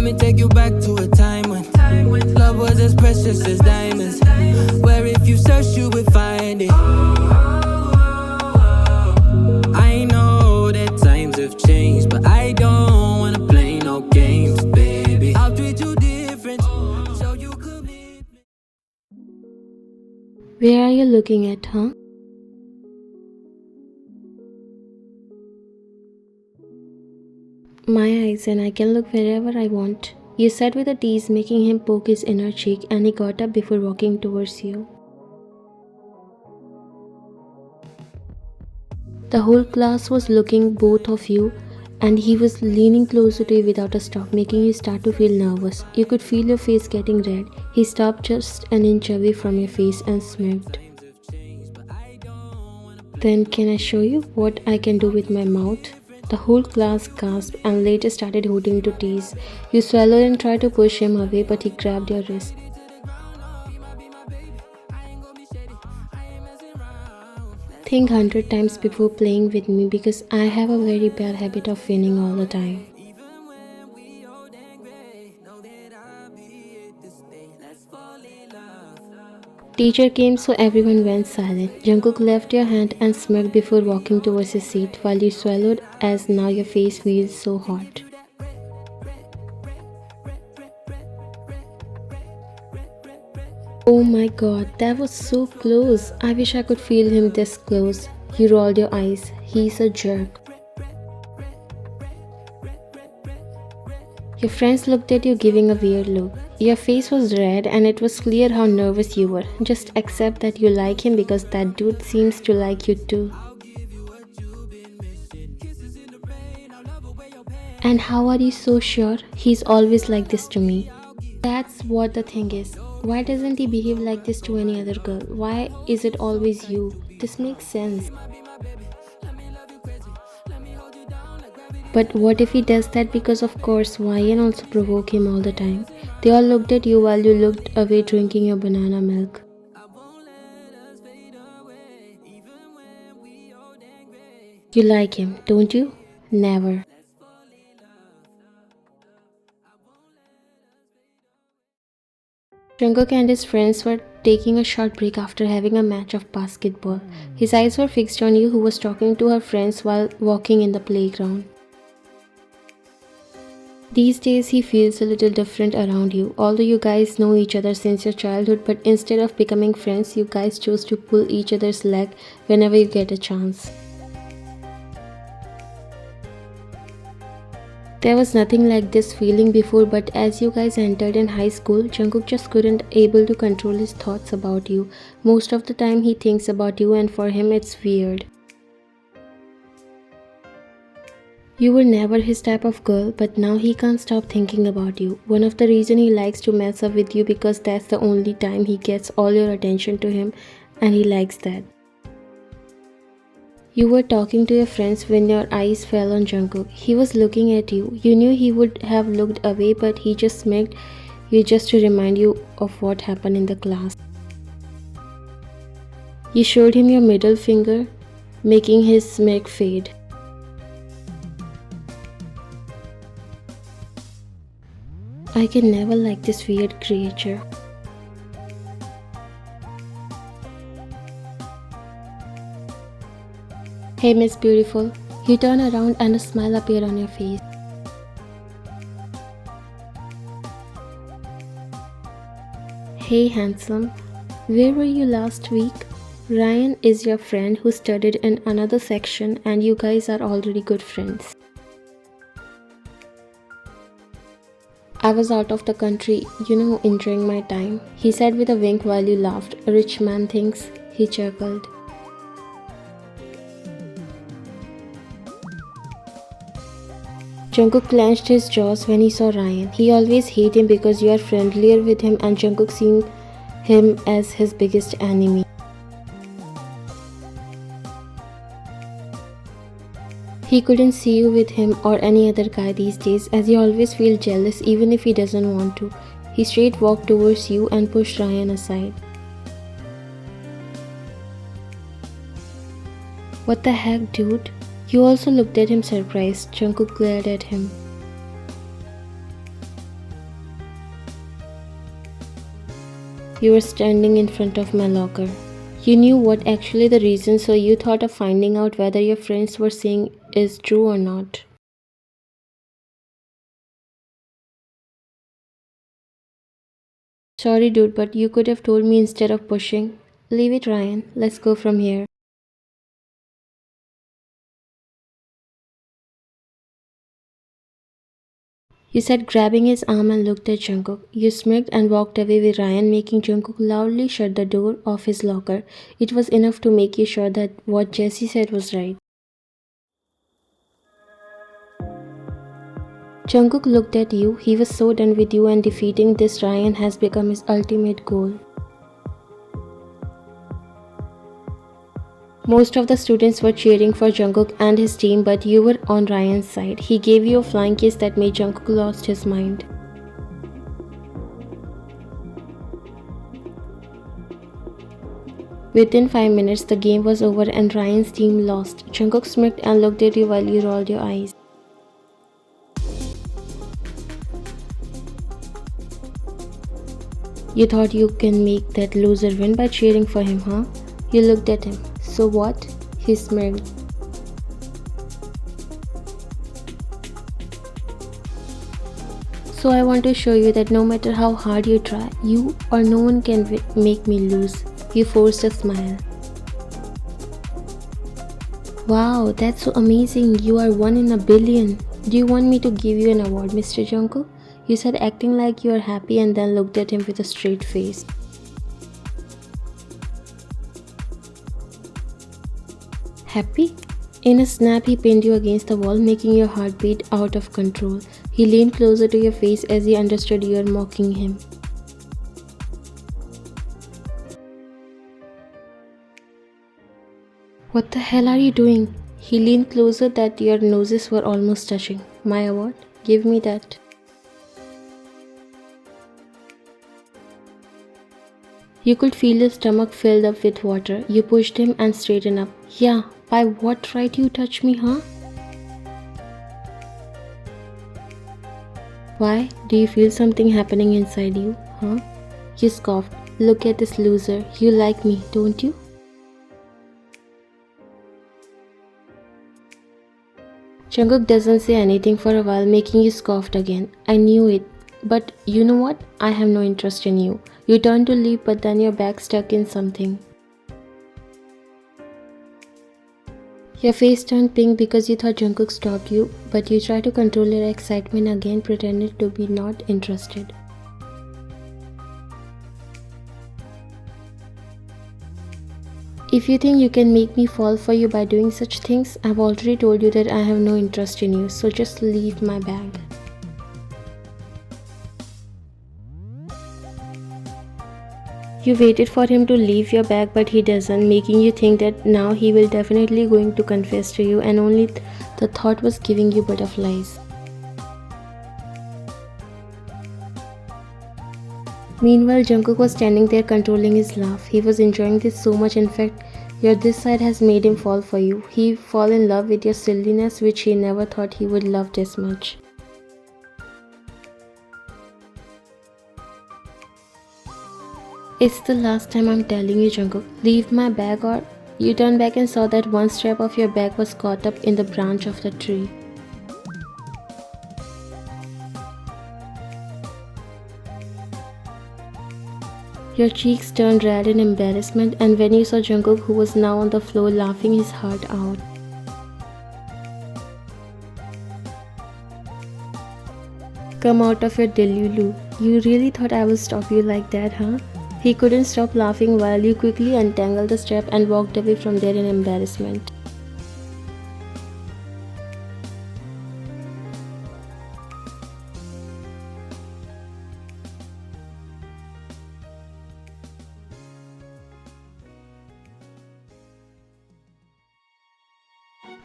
me take you back to a time when love was as precious as diamonds, where if you search you would find it. I know that times have changed, but I don't wanna play no games, baby. I'll treat you different, so you could live. Where are you looking at, huh? My eyes, and I can look wherever I want. You said with a tease, making him poke his inner cheek, and he got up before walking towards you. The whole class was looking both of you, and he was leaning closer to you without a stop, making you start to feel nervous. You could feel your face getting red. He stopped just an inch away from your face and smirked. Then can I show you what I can do with my mouth? The whole class gasped and later started hooting to tease. You swallowed and tried to push him away, but he grabbed your wrist. Think 100 times before playing with me because I have a very bad habit of winning all the time. Teacher came, so everyone went silent. Jungkook left your hand and smirked before walking towards his seat while you swallowed, as now your face feels so hot. Oh my god, that was so close. I wish I could feel him this close. You rolled your eyes. He's a jerk. Your friends looked at you giving a weird look. Your face was red and it was clear how nervous you were. Just accept that you like him because that dude seems to like you too. And how are you so sure? He's always like this to me. That's what the thing is. Why doesn't he behave like this to any other girl? Why is it always you? This makes sense. But what if he does that because of course Ryan also provoke him all the time? They all looked at you while you looked away drinking your banana milk. You like him, don't you? Never. Jungkook and his friends were taking a short break after having a match of basketball. His eyes were fixed on you, who was talking to her friends while walking in the playground. These days he feels a little different around you, although you guys know each other since your childhood, but instead of becoming friends, you guys chose to pull each other's leg whenever you get a chance. There was nothing like this feeling before, but as you guys entered in high school, Jungkook just couldn't able to control his thoughts about you. Most of the time he thinks about you and for him it's weird. You were never his type of girl, but now he can't stop thinking about you. One of the reasons he likes to mess up with you because that's the only time he gets all your attention to him, and he likes that. You were talking to your friends when your eyes fell on Jungkook. He was looking at you. You knew he would have looked away, but he just smirked you just to remind you of what happened in the class. You showed him your middle finger, making his smirk fade. I can never like this weird creature. Hey Miss Beautiful. You turn around and a smile appeared on your face. Hey handsome. Where were you last week? Ryan is your friend who studied in another section and you guys are already good friends. I was out of the country, enjoying my time, he said with a wink while you laughed. A rich man thinks, he chuckled. Jungkook clenched his jaws when he saw Ryan. He always hated him because you are friendlier with him and Jungkook seen him as his biggest enemy. He couldn't see you with him or any other guy these days as he always feels jealous even if he doesn't want to. He straight walked towards you and pushed Ryan aside. What the heck, dude? You also looked at him surprised. Jungkook glared at him. You were standing in front of my locker. You knew what actually the reason, so you thought of finding out whether your friends were saying is true or not. Sorry, dude, but you could have told me instead of pushing. Leave it, Ryan. Let's go from here. You said, grabbing his arm, and looked at Jungkook. You smirked and walked away with Ryan, making Jungkook loudly shut the door of his locker. It was enough to make you sure that what Jesse said was right. Jungkook looked at you. He was so done with you, and defeating this Ryan has become his ultimate goal. Most of the students were cheering for Jungkook and his team, but you were on Ryan's side. He gave you a flying kiss that made Jungkook lost his mind. Within 5 minutes, the game was over and Ryan's team lost. Jungkook smirked and looked at you while you rolled your eyes. You thought you can make that loser win by cheering for him, huh? You looked at him. So what? He smirked. So I want to show you that no matter how hard you try, you or no one can make me lose. He forced a smile. Wow, that's so amazing. You are 1 in a billion. Do you want me to give you an award, Mr. Jungkook? You said, acting like you are happy, and then looked at him with a straight face. Happy? In a snap, he pinned you against the wall, making your heart beat out of control. He leaned closer to your face as he understood you were mocking him. What the hell are you doing? He leaned closer that your noses were almost touching. My award? Give me that. You could feel his stomach filled up with water. You pushed him and straightened up. Yeah, by what right you touch me, huh? Why? Do you feel something happening inside you, huh? You scoffed. Look at this loser. You like me, don't you? Jungkook doesn't say anything for a while, making you scoffed again. I knew it. But you know what? I have no interest in you. You turned to leave, but then your back stuck in something. Your face turned pink because you thought Jungkook stopped you, but you tried to control your excitement again, pretended to be not interested. If you think you can make me fall for you by doing such things, I've already told you that I have no interest in you, so just leave my bag. You waited for him to leave your bag, but he doesn't, making you think that now he will definitely going to confess to you, and only the thought was giving you butterflies. Meanwhile, Jungkook was standing there controlling his laugh. He was enjoying this so much. In fact, your this side has made him fall for you. He fall in love with your silliness, which he never thought he would love this much. It's the last time I'm telling you, Jungkook. Leave my bag, or you turned back and saw that one strap of your bag was caught up in the branch of the tree. Your cheeks turned red in embarrassment, and when you saw Jungkook, who was now on the floor laughing his heart out. Come out of your delulu. You really thought I would stop you like that, huh? He couldn't stop laughing while you quickly untangled the strap and walked away from there in embarrassment.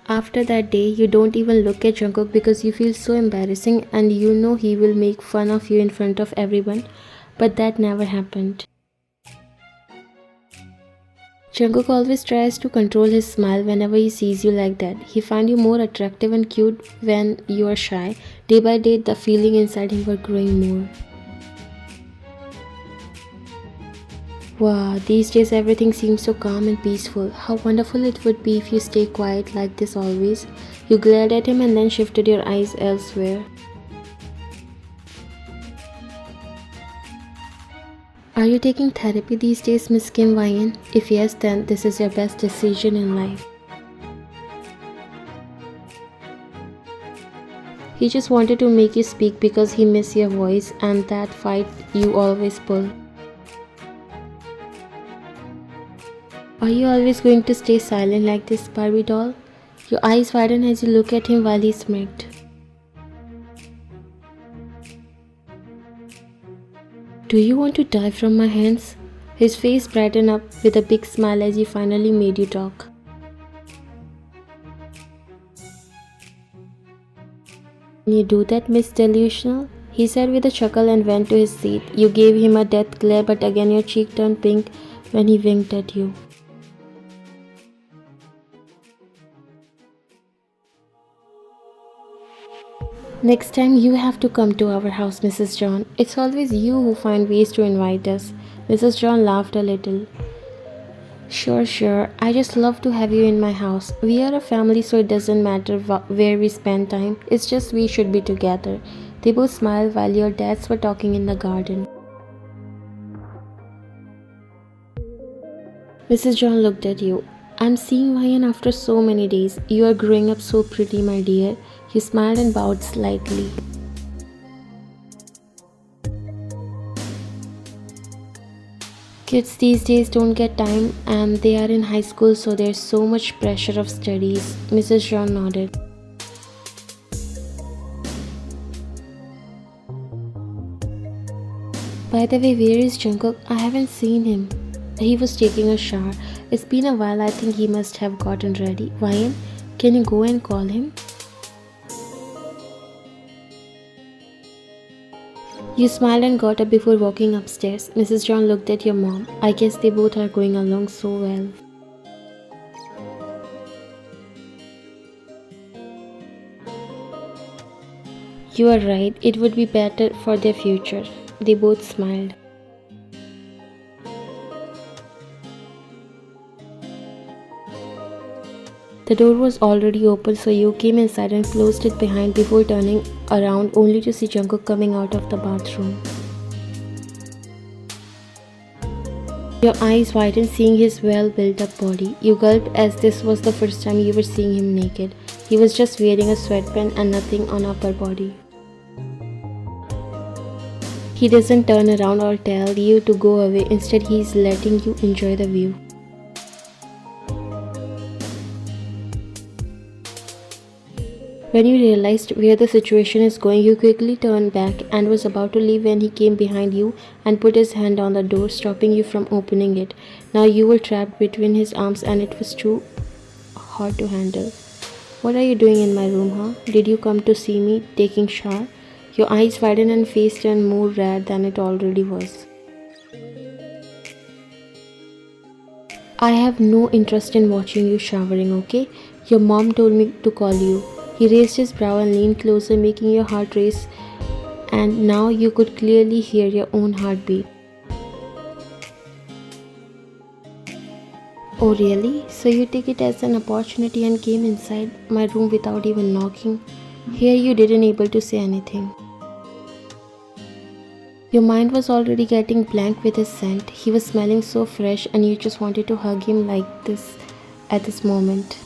After that day, you don't even look at Jungkook because you feel so embarrassing, and you know he will make fun of you in front of everyone, but that never happened. Jungkook always tries to control his smile whenever he sees you like that. He finds you more attractive and cute when you are shy. Day by day, the feeling inside him were growing more. Wow, these days everything seems so calm and peaceful. How wonderful it would be if you stay quiet like this always. You glared at him and then shifted your eyes elsewhere. Are you taking therapy these days, Miss Kim Wyan? If yes, then this is your best decision in life. He just wanted to make you speak because he missed your voice and that fight you always pull. Are you always going to stay silent like this, Barbie doll? Your eyes widen as you look at him while he smirked. Do you want to die from my hands? His face brightened up with a big smile as he finally made you talk. Can you do that, Miss Delusional? He said with a chuckle and went to his seat. You gave him a death glare, but again your cheek turned pink when he winked at you. Next time you have to come to our house, Mrs. John. It's always you who find ways to invite us. Mrs. John laughed a little. Sure, sure. I just love to have you in my house. We are a family, so it doesn't matter where we spend time. It's just we should be together. They both smiled while your dads were talking in the garden. Mrs. John looked at you. I'm seeing Ryan after so many days. You are growing up so pretty, my dear. You smiled and bowed slightly. Kids these days don't get time and they are in high school, so there's so much pressure of studies. Mrs. John nodded. By the way, where is Jungkook? I haven't seen him. He was taking a shower. It's been a while. I think he must have gotten ready. Ryan, can you go and call him? You smiled and got up before walking upstairs. Mrs. John looked at your mom. I guess they both are going along so well. You are right. It would be better for their future. They both smiled. The door was already open, so you came inside and closed it behind before turning around only to see Jungkook coming out of the bathroom. Your eyes widened seeing his well-built-up body. You gulped as this was the first time you were seeing him naked. He was just wearing a sweatband and nothing on upper body. He doesn't turn around or tell you to go away. Instead, he is letting you enjoy the view. When you realized where the situation is going, you quickly turned back and was about to leave when he came behind you and put his hand on the door, stopping you from opening it. Now you were trapped between his arms and it was too hard to handle. What are you doing in my room, huh? Did you come to see me taking shower? Your eyes widened and face turned more red than it already was. I have no interest in watching you showering, okay? Your mom told me to call you. He raised his brow and leaned closer, making your heart race, and now you could clearly hear your own heartbeat. Oh really? So you took it as an opportunity and came inside my room without even knocking? Here you didn't able to say anything. Your mind was already getting blank with his scent. He was smelling so fresh and you just wanted to hug him like this at this moment.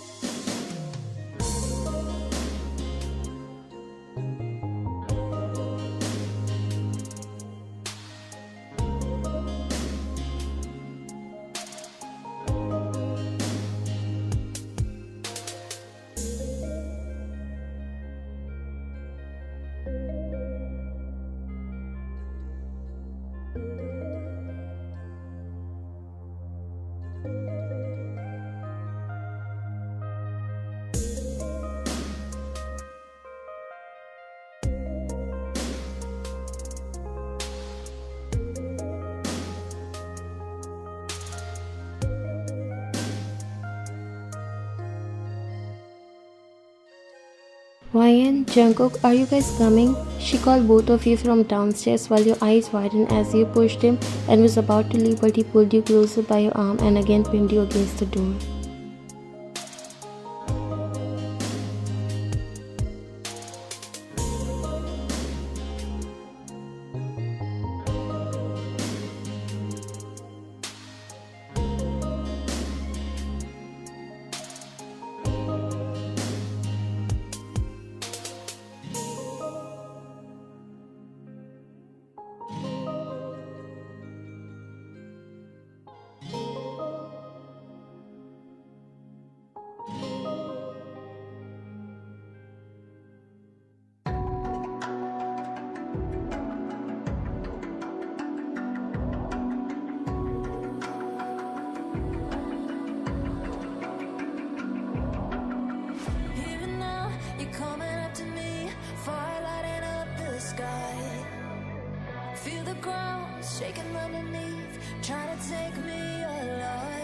Ryan, Jungkook, are you guys coming? She called both of you from downstairs while your eyes widened as you pushed him and was about to leave, but he pulled you closer by your arm and again pinned you against the door. Even now, you're coming up to me, fire lighting up the sky. Feel the ground shaking underneath, trying to take me alive.